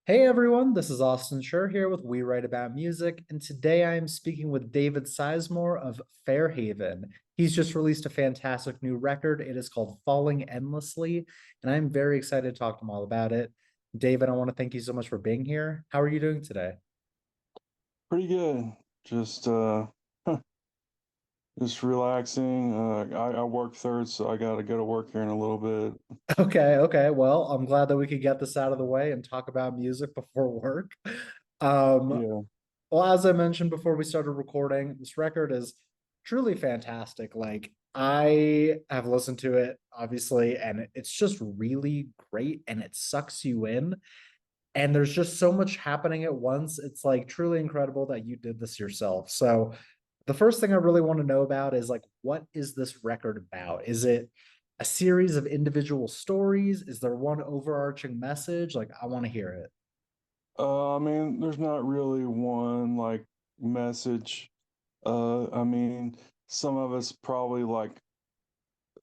Hey everyone, this is Austin Schur here with We Write About Music, and today I am speaking with David Sizemore of Farehaven. He's just released a fantastic new record. It is called Falling Endlessly, and I'm very excited to talk to him all about it. David, I want to thank you so much for being here. How are you doing today? Pretty good. Just just relaxing. I work third, so I gotta go to work here in a little bit. Okay. Well, I'm glad that we could get this out of the way and talk about music before work. Um, Yeah. Well, as I mentioned before we started recording, this record is truly fantastic. Like, I have listened to it, obviously, and it's just really great and it sucks you in. And there's just so much happening at once. It's like truly incredible that you did this yourself. So, the first thing I really want to know about is like, what is this record about? Is it a series of individual stories? Is there one overarching message? Like, I want to hear it. I mean, there's not really one like message. I mean, some of it's probably like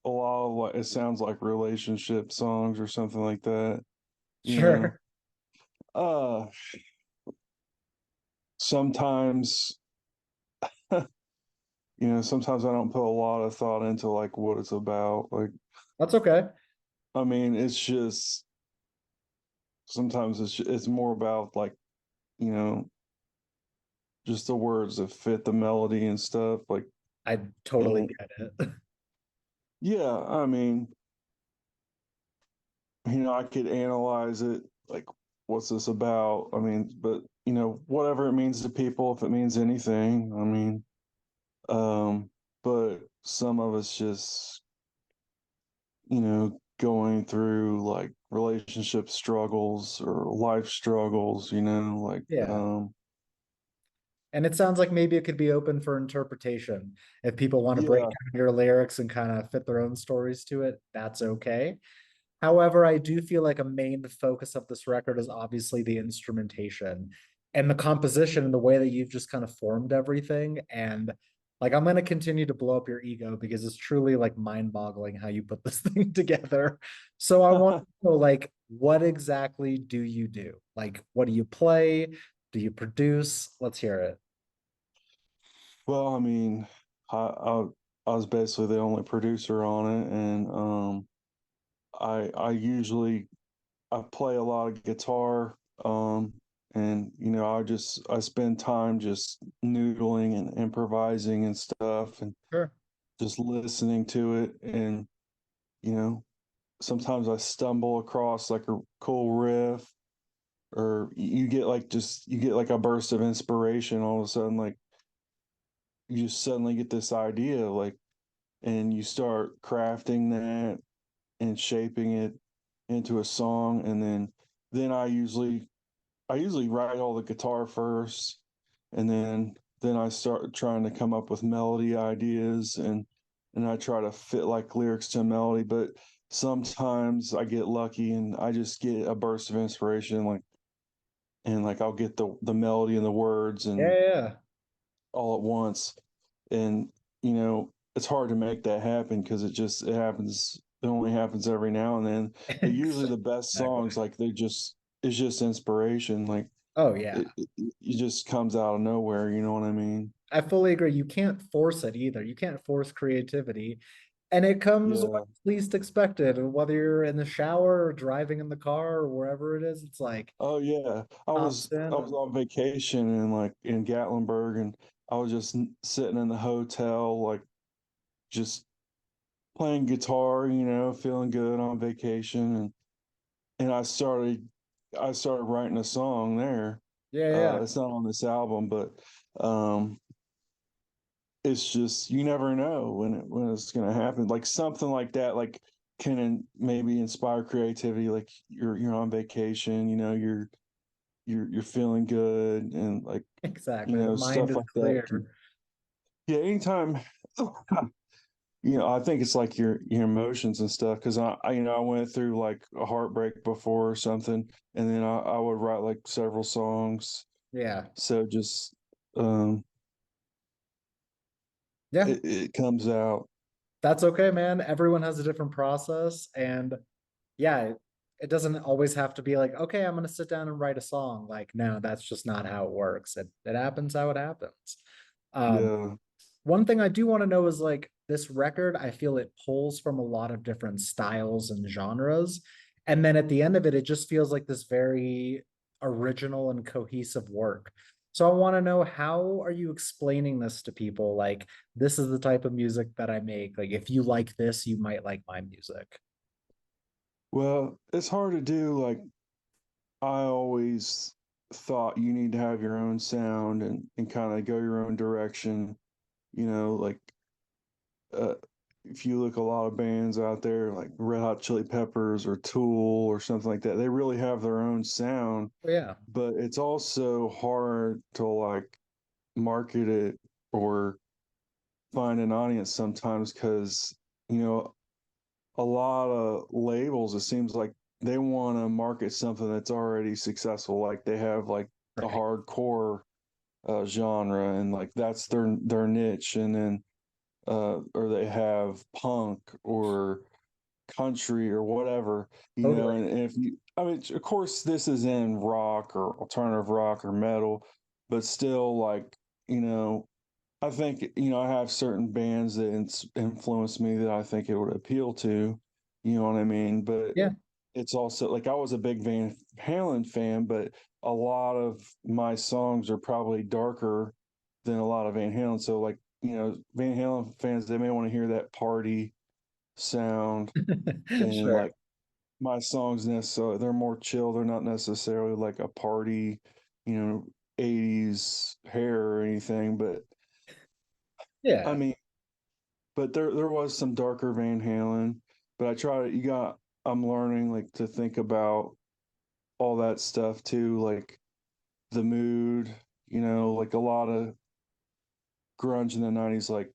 a lot of like it sounds like relationship songs or something like that, you know. Sure. Uh Sometimes sometimes I don't put a lot of thought into like what it's about. Like, That's okay. I mean, it's just sometimes it's more about like, you know, just the words that fit the melody and stuff. Like, I totally and get it. yeah, I mean, I could analyze it like, what's this about? I mean, but whatever it means to people, if it means anything, I mean, but some of us just, going through like relationship struggles or life struggles, like, Yeah. And it sounds like maybe it could be open for interpretation. If people want to break yeah, down your lyrics and kind of fit their own stories to it, that's okay. However, I do feel like a main focus of this record is obviously the instrumentation and the composition and the way that you've just kind of formed everything. And like, I'm going to continue to blow up your ego because it's truly like mind-boggling how you put this thing together. So I want to know, like, what exactly do you do? Like, what do you play? Do you produce? Let's hear it. well, I mean, I was basically the only producer on it, and I usually I play a lot of guitar, and I spend time just noodling and improvising and stuff, and Sure. just listening to it, and you know sometimes I stumble across like a cool riff, or you get like a burst of inspiration all of a sudden, like you just suddenly get this idea, like, and you start crafting that and shaping it into a song, and then I usually write all the guitar first, and then I start trying to come up with melody ideas, and I try to fit like lyrics to a melody. But sometimes I get lucky and I just get a burst of inspiration, like, and like I'll get the melody and the words Yeah, and yeah, yeah. all at once. And it's hard to make that happen because it happens. It only happens every now and then. But usually the best songs, Exactly. like, it's just inspiration. Like, Oh, yeah. it just comes out of nowhere. You know what I mean? I fully agree. You can't force it either. You can't force creativity. And it comes when Yeah. it's least expected. Whether you're in the shower or driving in the car or wherever it is, it's like Oh yeah. pops I in was and on vacation in like in Gatlinburg, and I was just sitting in the hotel, like, just playing guitar, feeling good on vacation, and I started writing a song there. yeah, yeah. It's not on this album, but um it's just, you never know when it's going to happen. Like something like that, like, maybe inspire creativity. Like you're on vacation, you're feeling good, and like, Exactly. The mind stuff is like that can, clear. yeah, anytime. I think it's like your emotions and stuff, because I went through like a heartbreak before or something, and then I would write like several songs. Yeah. So just um Yeah. it comes out. That's okay, man. Everyone has a different process. And yeah, it doesn't always have to be like, okay, I'm gonna sit down and write a song. Like, no, that's just not how it works. It happens how it happens. Um, Yeah. one thing I do want to know is like this record, I feel it pulls from a lot of different styles and genres. And then at the end of it, it just feels like this very original and cohesive work. So I want to know, how are you explaining this to people? Like, this is the type of music that I make. Like, if you like this, you might like my music. Well, it's hard to do. Like, I always thought you need to have your own sound and kind of go your own direction. Like uh, if you look a lot of bands out there like Red Hot Chili Peppers or Tool or something like that, they really have their own sound, Oh, yeah. but it's also hard to like market it or find an audience sometimes because, you know, a lot of labels, it seems like they want to market something that's already successful. Like they have like the Right. hardcore genre and like that's their niche. And then or they have punk or country or whatever, Totally. and if you, I mean, of course, this is in rock or alternative rock or metal, but still, like, you know, I think, I have certain bands that influence me that I think it would appeal to, you know what I mean? But Yeah. it's also like I was a big Van Halen fan, but a lot of my songs are probably darker than a lot of Van Halen. So, like, Van Halen fans, they may want to hear that party sound, and Sure. like my songs necessarily they're more chill. They're not necessarily like a party, you know, 80s hair or anything. But I Yeah. mean, but there was some darker Van Halen. But I try to you got I'm learning like to think about all that stuff too, like the mood, like a lot of grunge in the 90s, like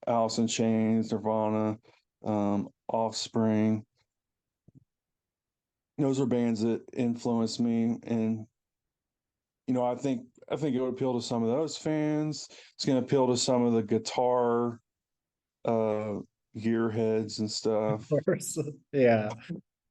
Alice in Chains, Nirvana, Offspring. Those are bands that influenced me, and I think it would appeal to some of those fans. It's going to appeal to some of the guitar uh gearheads and Of stuff. course. Yeah.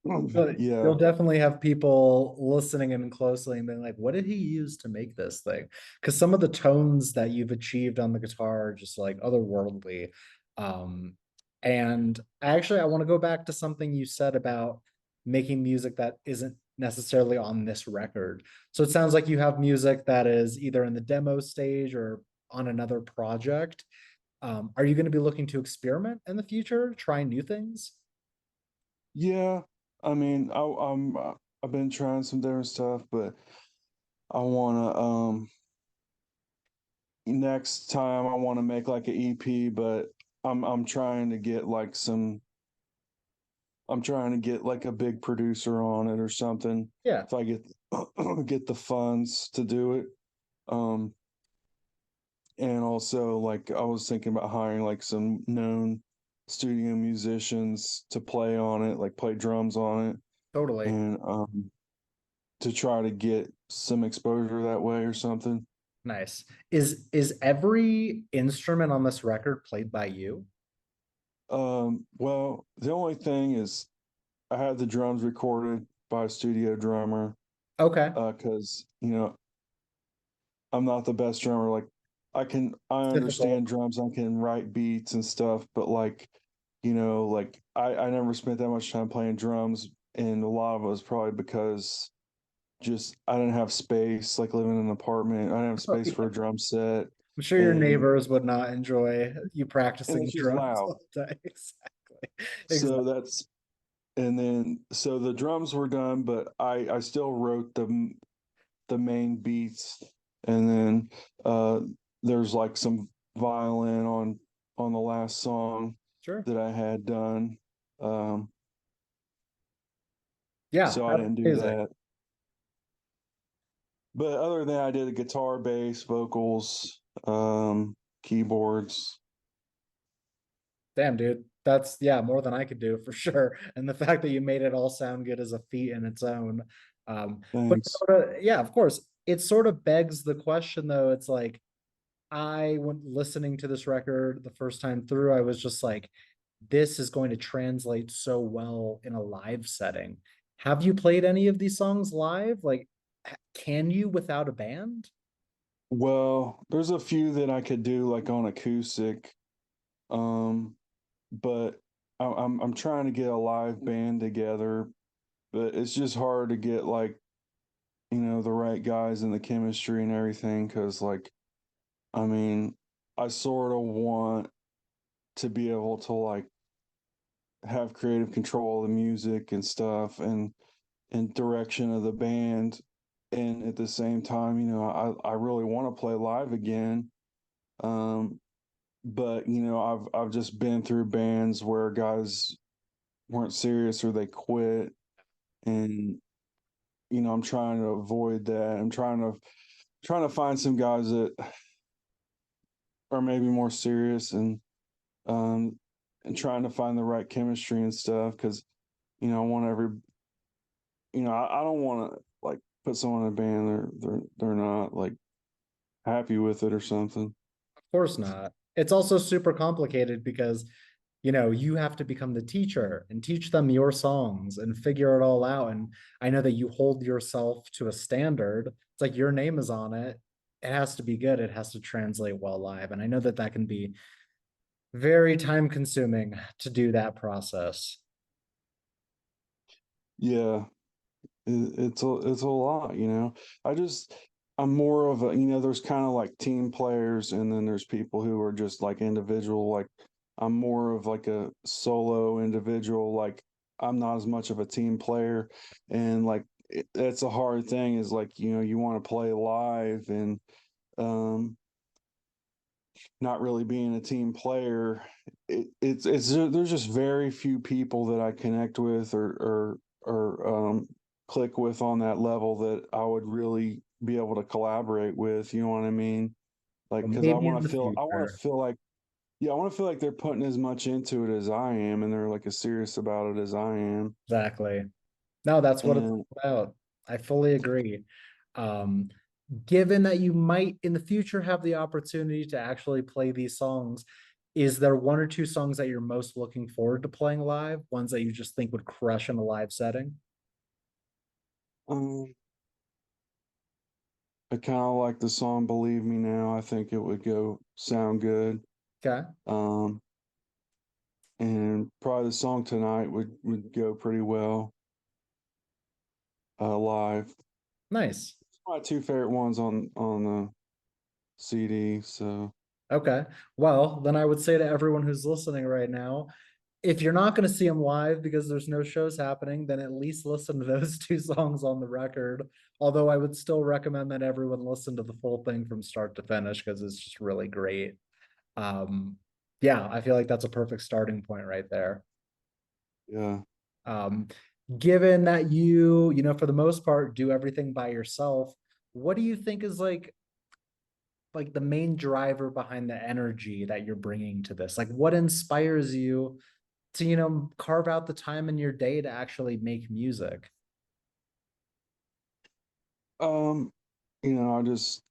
But Yeah. you'll definitely have people listening in closely and being like, what did he use to make this thing? Because some of the tones that you've achieved on the guitar are just like otherworldly. Um, and actually, I want to go back to something you said about making music that isn't necessarily on this record. So it sounds like you have music that is either in the demo stage or on another project. Are you going to be looking to experiment in the future, try new things? Yeah, I mean, I've been trying some different stuff, but I want to next time I want to make like an EP, but I'm trying to get like some I'm trying to get like a big producer on it or something. Yeah, If I get get the funds to do it. Um, and also like I was thinking about hiring like some known studio musicians to play on it, like play drums on it, totally. and to try to get some exposure that way or something. Nice. Is every instrument on this record played by you? Well, the only thing is I had the drums recorded by a studio drummer, Okay. because I'm not the best drummer. Like I It's difficult. understand drums, I can write beats and stuff, but like, like I never spent that much time playing drums, and a lot of it was probably because just I didn't have space, like living in an apartment. I didn't have Oh, space for yeah. a drum set, I'm sure your and neighbors would not enjoy you and practicing it's just drums loud. all the time. Exactly. So Exactly. that's and then so the drums were done, but I still wrote the main beats, and then uh there's like some violin on the last song Sure. that I had done. um Yeah, so I that's didn't do amazing. that, but other than that I did a guitar, bass, vocals, keyboards. Damn, dude. That's yeah, more than I could do for sure. And the fact that you made it all sound good is a feat in its own. But Thanks. yeah, of course, it sort of begs the question though. It's like I went listening to this record the first time through, I was just like, this is going to translate so well in a live setting. Have you played any of these songs live? Like, can you without a band? Well, there's a few that I could do like on acoustic, um, but I'm trying to get a live band together, but it's just hard to get like, the right guys and the chemistry and everything. Cause like, I mean, I sort of want to be able to like have creative control of the music and stuff and direction of the band. And at the same time, I really want to play live again. Um, but I've just been through bands where guys weren't serious or they quit, and I'm trying to avoid that. I'm trying to find some guys that are maybe more serious, um and trying to find the right chemistry and stuff, because I want I don't want to like put someone in a band they're not like happy with it or something. Of course not. It's also super complicated because, you have to become the teacher and teach them your songs and figure it all out. And I know that you hold yourself to a standard. It's like your name is on it. It has to be good. It has to translate well live. And I know that that can be very time consuming to do that process. Yeah, it's a lot, I just I'm more of a, there's kind of like team players, and then there's people who are just like individual. Like I'm more of like a solo individual. Like I'm not as much of a team player, and like that's a hard thing, is like, you want to play live, and um not really being a team player. It's there's just very few people that I connect with, or click with on that level, that I would really be able to collaborate with. You know what I mean? Like, Well, because maybe in the I want future. to feel like, yeah, I want to feel like they're putting as much into it as I am, and they're like as serious about it as I am. Exactly. No, that's what it's And about. I fully agree. Um, Given that you might in the future have the opportunity to actually play these songs, is there one or two songs that you're most looking forward to playing live? Ones that you just think would crush in a live setting? um, I kind of like the song "Believe Me Now." I think it would go sound good. Okay, Um, and probably the song "Tonight" would go pretty well live. nice. It's my two favorite ones on the CD. So Okay. Well, then I would say to everyone who's listening right now, if you're not going to see them live because there's no shows happening, then at least listen to those two songs on the record. Although I would still recommend that everyone listen to the full thing from start to finish because it's just really great. Um, yeah, I feel like that's a perfect starting point right there. yeah, Um, Given that for the most part, do everything by yourself, what do you think is like the main driver behind the energy that you're bringing to this? Like, what inspires you to carve out the time in your day to actually make music? um, I just,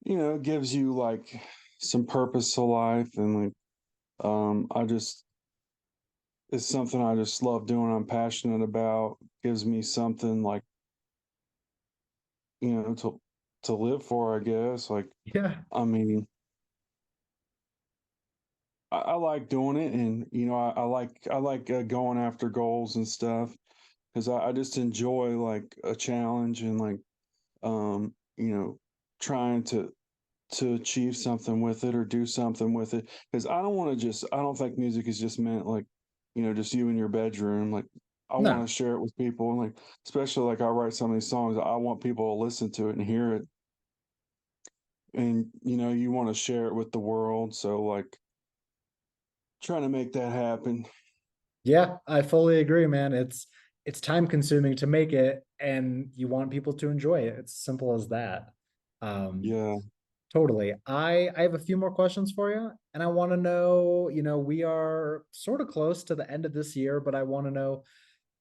it gives you like some purpose to life, and like, I just it's something I just love doing. I'm passionate about. Gives me something like, to live for, I guess. Like, Yeah. I mean, I like doing it, and I like going after goals and stuff, because I just enjoy like a challenge, and like, um trying to achieve something with it or do something with it, because I don't think music is just meant like, just you in your bedroom. Like, I want No. to share it with people, and like, especially like, I write some of these songs, I want people to listen to it and hear it, and you want to share it with the world. So like, trying to make that happen. Yeah, I fully agree, man. It's time consuming to make it and you want people to enjoy it. It's simple as that. Um, Yeah. totally. I have a few more questions for you and I want to know, we are sort of close to the end of this year, but I want to know,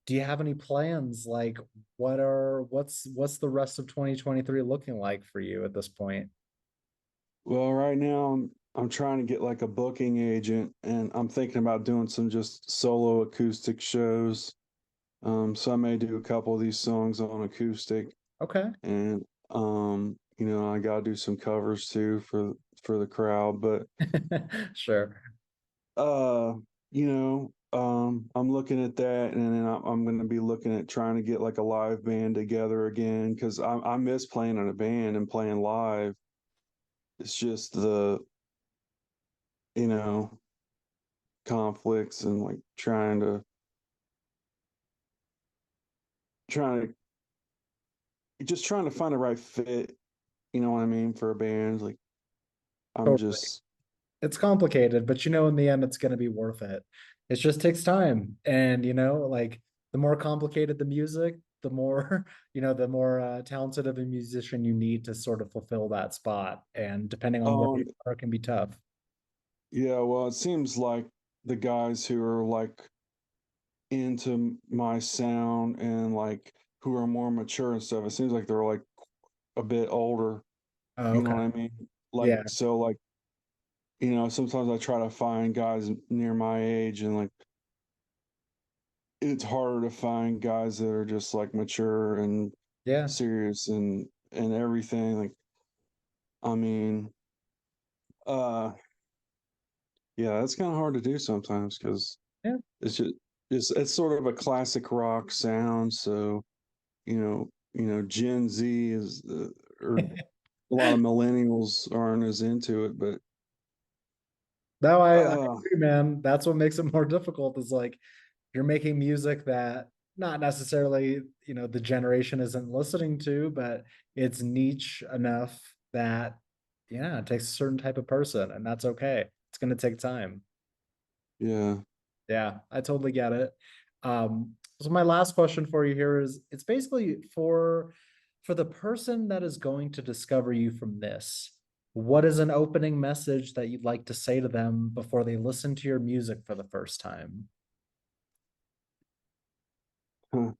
do you have any plans? Like what's the rest of 2023 looking like for you at this point? Well, right now I'm trying to get like a booking agent, and I'm thinking about doing some just solo acoustic shows. So I may do a couple of these songs on acoustic, Okay. and I gotta do some covers too for the crowd. But Sure. uh, I'm looking at that, and then I'm gonna be looking at trying to get like a live band together again because I miss playing in a band and playing live. It's just the you know conflicts and like trying trying to find the right fit, you know what I mean, for a band. Like I'm Totally. just It's complicated, but in the end, it's going to be worth it. It just takes time. And, like the more complicated the music, the more, the more talented of a musician you need to sort of fulfill that spot. And depending on where oh you are, it can be tough. yeah, well, it seems like the guys who are like into my sound and like who are more mature and stuff, it seems like they're like a bit older, Oh, you know okay. what I mean? Like Yeah. so like, sometimes I try to find guys near my age, and like it's harder to find guys that are just like mature and Yeah. serious and everything. Like I mean, uh yeah, that's kind of hard to do sometimes because Yeah. it's just it's sort of a classic rock sound. So Gen Z is or a lot of millennials aren't as into it, but No, I uh agree, man. That's what makes it more difficult is like you're making music that not necessarily, the generation isn't listening to, but it's niche enough that, yeah, it takes a certain type of person, and that's okay. It's going to take time. yeah. Yeah, I totally get it. So my last question for you here is it's basically for the person that is going to discover you from this. What is an opening message that you'd like to say to them before they listen to your music for the first time? Huh,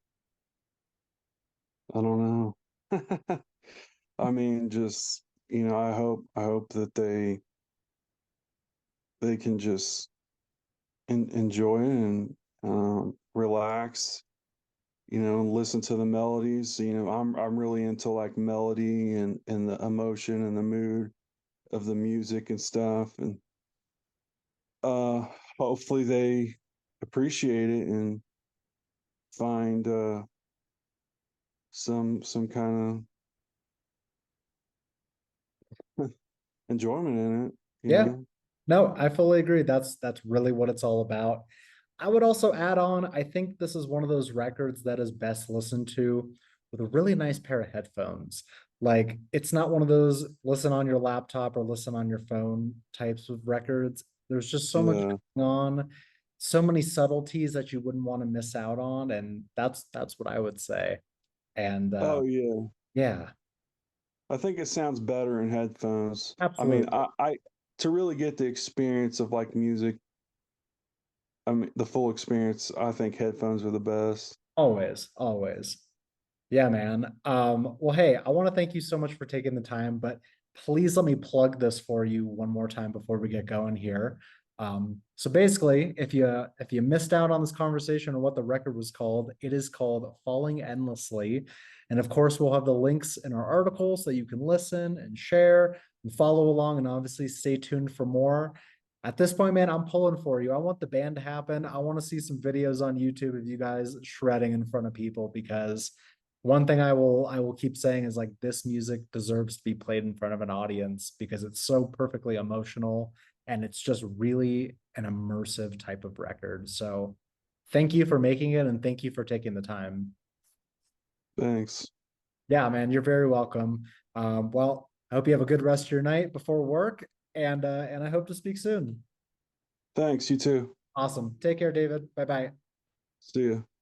I don't know. I mean, just I hope that they can just enjoy it and relax, listen to the melodies. I'm really into like melody and the emotion and the mood of the music and stuff, and uh hopefully they appreciate it and find some kind of enjoyment in it, you Yeah. know. No, I fully agree. That's really what it's all about. I would also add on, I think this is one of those records that is best listened to with a really nice pair of headphones. Like it's not one of those listen on your laptop or listen on your phone types of records. There's just so much Yeah. going on, so many subtleties that you wouldn't want to miss out on, and that's what I would say. And Oh yeah. yeah, I think it sounds better in headphones. I mean, absolutely. I to really get the experience of like music, I mean the full experience, I think headphones are the best. Always, always. Yeah, man. Well, hey, I want to thank you so much for taking the time, but please let me plug this for you one more time before we get going here. So basically, if you missed out on this conversation or what the record was called, it is called Falling Endlessly. And of course, we'll have the links in our article so you can listen and share and follow along and obviously stay tuned for more. At this point, man, I'm pulling for you. I want the band to happen. I want to see some videos on YouTube of you guys shredding in front of people because one thing I will keep saying is like this music deserves to be played in front of an audience because it's so perfectly emotional and it's just really an immersive type of record. So thank you for making it and thank you for taking the time. Thanks. Yeah, man, you're very welcome. Well, I hope you have a good rest of your night before work and I hope to speak soon. Thanks, you too. Awesome. Take care, David. Bye bye. See ya.